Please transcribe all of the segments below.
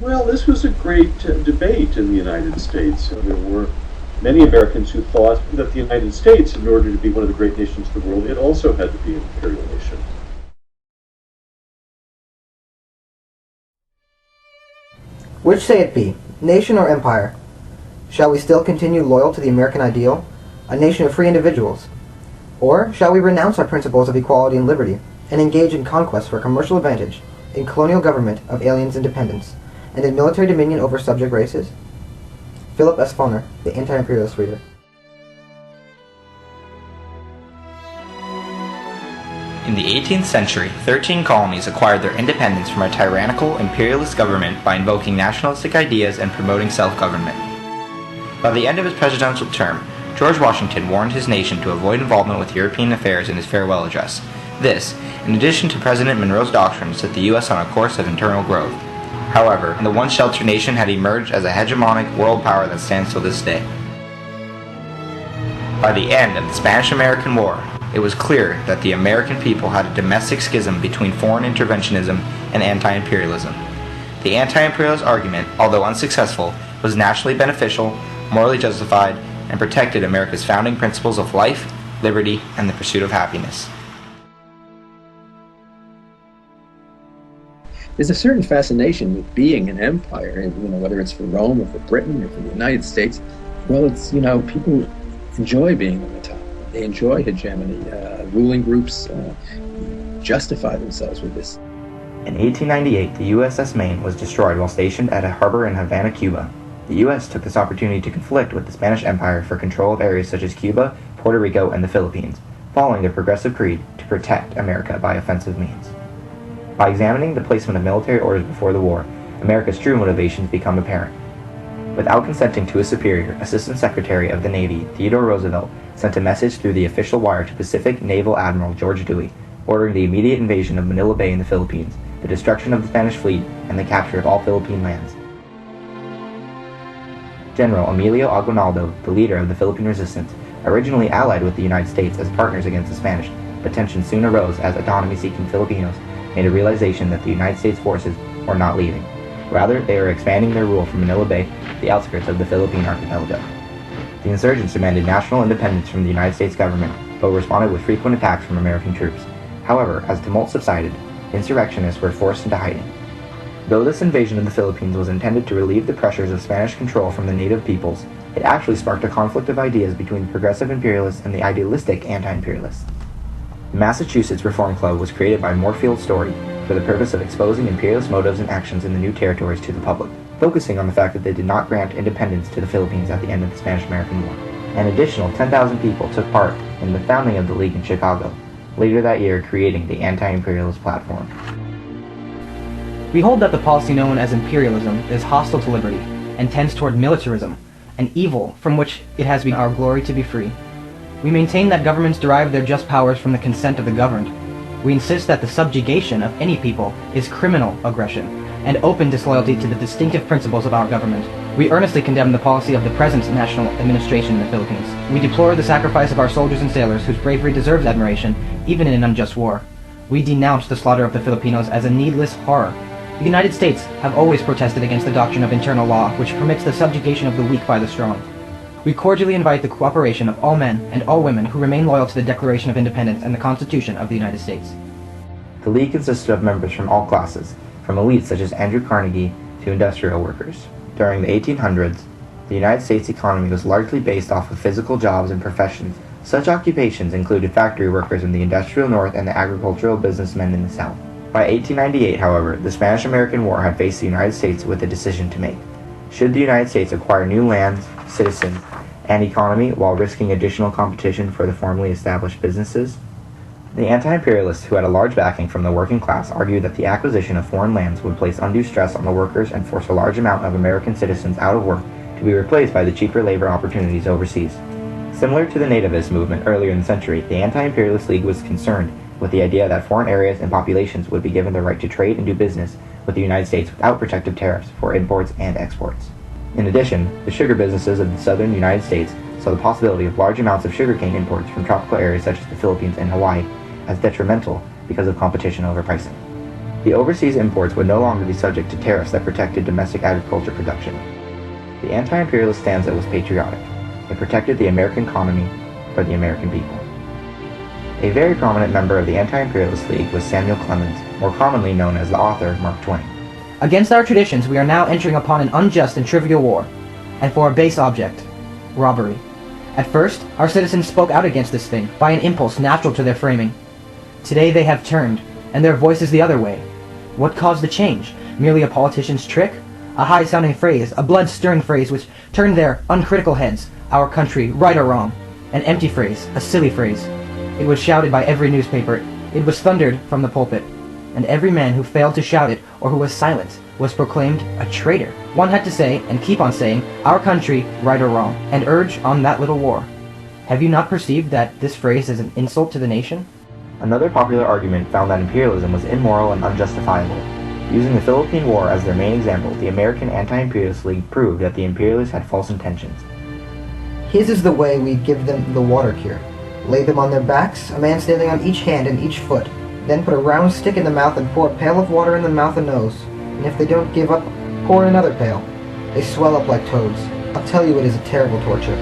Well, this was a great debate in the United States. There were many Americans who thought that the United States, in order to be one of the great nations of the world, it also had to be an imperial nation. Which say it be, nation or empire? Shall we still continue loyal to the American ideal, a nation of free individuals? Or shall we renounce our principles of equality and liberty, and engage in conquest for commercial advantage, in colonial government of aliens' independence, and in military dominion over subject races? Philip S. Foner, The Anti-Imperialist Reader. In the 18th century, 13 colonies acquired their independence from a tyrannical, imperialist government by invoking nationalistic ideas and promoting self-government. By the end of his presidential term, George Washington warned his nation to avoid involvement with European affairs in his farewell address. This, in addition to President Monroe's doctrine, set the U.S. on a course of internal growth. However, the once sheltered nation had emerged as a hegemonic world power that stands to this day. By the end of the Spanish-American War, it was clear that the American people had a domestic schism between foreign interventionism and anti-imperialism. The anti-imperialist argument, although unsuccessful, was nationally beneficial, morally justified, and protected America's founding principles of life, liberty, and the pursuit of happiness. There's a certain fascination with being an empire, and whether it's for Rome or for Britain or for the United States. Well, it's, people enjoy being on the top. They enjoy hegemony. Ruling groups justify themselves with this. In 1898, the USS Maine was destroyed while stationed at a harbor in Havana, Cuba. The U.S. took this opportunity to conflict with the Spanish Empire for control of areas such as Cuba, Puerto Rico, and the Philippines, following the Progressive Creed to protect America by offensive means. By examining the placement of military orders before the war, America's true motivations become apparent. Without consenting to his superior, Assistant Secretary of the Navy Theodore Roosevelt sent a message through the official wire to Pacific Naval Admiral George Dewey, ordering the immediate invasion of Manila Bay in the Philippines, the destruction of the Spanish fleet, and the capture of all Philippine lands. General Emilio Aguinaldo, the leader of the Philippine resistance, originally allied with the United States as partners against the Spanish, but tension soon arose as autonomy-seeking Filipinos made a realization that the United States forces were not leaving. Rather, they were expanding their rule from Manila Bay, the outskirts of the Philippine archipelago. The insurgents demanded national independence from the United States government, but responded with frequent attacks from American troops. However, as tumult subsided, insurrectionists were forced into hiding. Though this invasion of the Philippines was intended to relieve the pressures of Spanish control from the native peoples, it actually sparked a conflict of ideas between the progressive imperialists and the idealistic anti-imperialists. The Massachusetts Reform Club was created by Moorfield Story for the purpose of exposing imperialist motives and actions in the new territories to the public, focusing on the fact that they did not grant independence to the Philippines at the end of the Spanish-American War. An additional 10,000 people took part in the founding of the League in Chicago, later that year creating the Anti-Imperialist Platform. We hold that the policy known as imperialism is hostile to liberty and tends toward militarism, an evil from which it has been our glory to be free. We maintain that governments derive their just powers from the consent of the governed. We insist that the subjugation of any people is criminal aggression and open disloyalty to the distinctive principles of our government. We earnestly condemn the policy of the present national administration in the Philippines. We deplore the sacrifice of our soldiers and sailors whose bravery deserves admiration, even in an unjust war. We denounce the slaughter of the Filipinos as a needless horror. The United States have always protested against the doctrine of internal law, which permits the subjugation of the weak by the strong. We cordially invite the cooperation of all men and all women who remain loyal to the Declaration of Independence and the Constitution of the United States. The League consisted of members from all classes, from elites such as Andrew Carnegie to industrial workers. During the 1800s, the United States economy was largely based off of physical jobs and professions. Such occupations included factory workers in the industrial North and the agricultural businessmen in the South. By 1898, however, the Spanish-American War had faced the United States with a decision to make. Should the United States acquire new lands, citizens, and economy while risking additional competition for the formerly established businesses? The anti-imperialists, who had a large backing from the working class, argued that the acquisition of foreign lands would place undue stress on the workers and force a large amount of American citizens out of work to be replaced by the cheaper labor opportunities overseas. Similar to the nativist movement earlier in the century, the Anti-Imperialist League was concerned with the idea that foreign areas and populations would be given the right to trade and do business with the United States without protective tariffs for imports and exports. In addition, the sugar businesses of the southern United States saw the possibility of large amounts of sugarcane imports from tropical areas such as the Philippines and Hawaii as detrimental because of competition over pricing. The overseas imports would no longer be subject to tariffs that protected domestic agriculture production. The anti-imperialist stanza was patriotic. It protected the American economy for the American people. A very prominent member of the Anti-Imperialist League was Samuel Clemens, more commonly known as the author Mark Twain. Against our traditions, we are now entering upon an unjust and trivial war, and for a base object, robbery. At first, our citizens spoke out against this thing by an impulse natural to their framing. Today they have turned, and their voice is the other way. What caused the change? Merely a politician's trick? A high-sounding phrase, a blood-stirring phrase which turned their uncritical heads, our country, right or wrong. An empty phrase, a silly phrase. It was shouted by every newspaper. It was thundered from the pulpit. And every man who failed to shout it, or who was silent, was proclaimed a traitor. One had to say, and keep on saying, our country, right or wrong, and urge on that little war. Have you not perceived that this phrase is an insult to the nation? Another popular argument found that imperialism was immoral and unjustifiable. Using the Philippine War as their main example, the American Anti-Imperialist League proved that the imperialists had false intentions. His is the way we give them the water cure. Lay them on their backs, a man standing on each hand and each foot. Then put a round stick in the mouth and pour a pail of water in the mouth and nose. And if they don't give up, pour in another pail. They swell up like toads. I'll tell you, it is a terrible torture.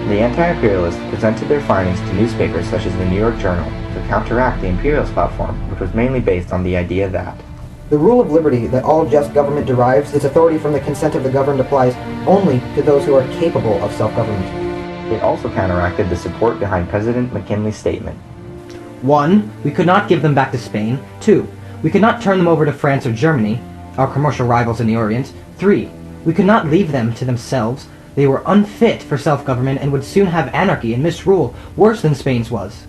The anti-imperialists presented their findings to newspapers such as the New York Journal to counteract the imperialist platform, which was mainly based on the idea that the rule of liberty that all just government derives its authority from the consent of the governed applies only to those who are capable of self-government. It also counteracted the support behind President McKinley's statement. 1. We could not give them back to Spain. 2. We could not turn them over to France or Germany, our commercial rivals in the Orient. 3. We could not leave them to themselves. They were unfit for self-government and would soon have anarchy and misrule worse than Spain's was.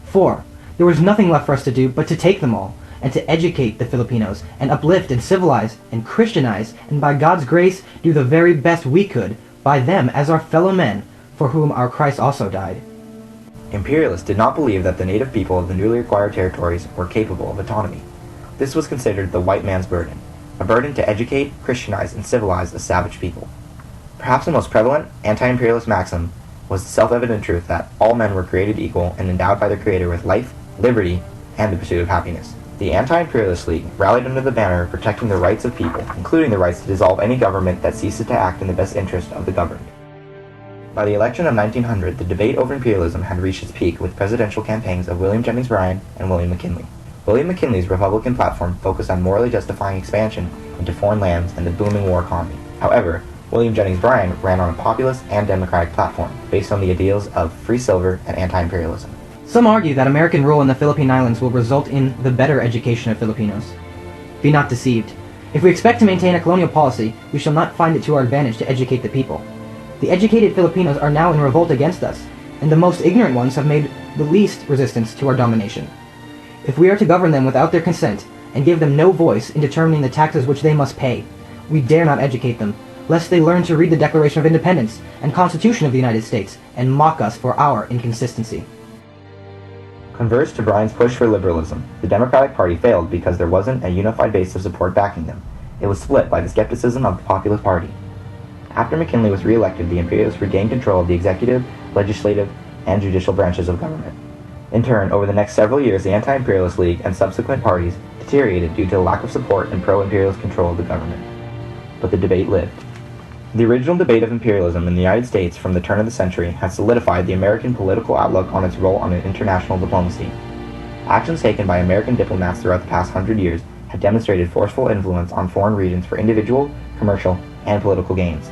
4. There was nothing left for us to do but to take them all, and to educate the Filipinos, and uplift and civilize and Christianize, and by God's grace do the very best we could by them as our fellow men, for whom our Christ also died. Imperialists did not believe that the native people of the newly acquired territories were capable of autonomy. This was considered the white man's burden, a burden to educate, Christianize, and civilize the savage people. Perhaps the most prevalent anti-imperialist maxim was the self-evident truth that all men were created equal and endowed by their Creator with life, liberty, and the pursuit of happiness. The Anti-Imperialist League rallied under the banner of protecting the rights of people, including the rights to dissolve any government that ceases to act in the best interest of the governed. By the election of 1900, the debate over imperialism had reached its peak with presidential campaigns of William Jennings Bryan and William McKinley. William McKinley's Republican platform focused on morally justifying expansion into foreign lands and the booming war economy. However, William Jennings Bryan ran on a populist and democratic platform based on the ideals of free silver and anti-imperialism. Some argue that American rule in the Philippine Islands will result in the better education of Filipinos. Be not deceived. If we expect to maintain a colonial policy, we shall not find it to our advantage to educate the people. The educated Filipinos are now in revolt against us, and the most ignorant ones have made the least resistance to our domination. If we are to govern them without their consent, and give them no voice in determining the taxes which they must pay, we dare not educate them, lest they learn to read the Declaration of Independence and Constitution of the United States, and mock us for our inconsistency. Converse to Bryan's push for liberalism, the Democratic Party failed because there wasn't a unified base of support backing them. It was split by the skepticism of the Populist Party. After McKinley was re-elected, the Imperialists regained control of the executive, legislative, and judicial branches of government. In turn, over the next several years, the Anti-Imperialist League and subsequent parties deteriorated due to the lack of support and pro-imperialist control of the government. But the debate lived. The original debate of imperialism in the United States from the turn of the century had solidified the American political outlook on its role on international diplomacy. Actions taken by American diplomats throughout the past 100 years had demonstrated forceful influence on foreign regions for individual, commercial, and political gains.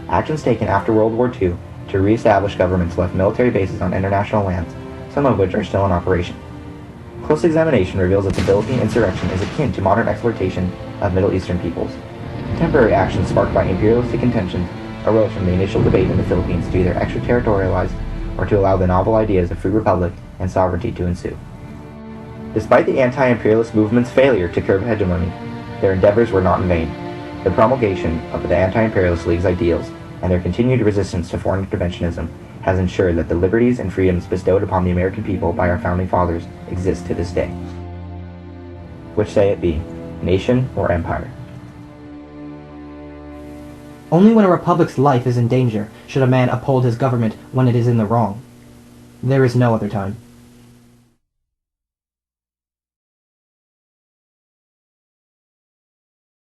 Actions taken after World War II to re-establish governments left military bases on international lands, some of which are still in operation. Close examination reveals that the Philippine insurrection is akin to modern exploitation of Middle Eastern peoples. Temporary actions sparked by imperialistic intentions arose from the initial debate in the Philippines to either extraterritorialize or to allow the novel ideas of free republic and sovereignty to ensue. Despite the anti-imperialist movement's failure to curb hegemony, their endeavors were not in vain. The promulgation of the Anti-Imperialist League's ideals and their continued resistance to foreign interventionism has ensured that the liberties and freedoms bestowed upon the American people by our founding fathers exist to this day. Which say it be, nation or empire? Only when a republic's life is in danger should a man uphold his government when it is in the wrong. There is no other time.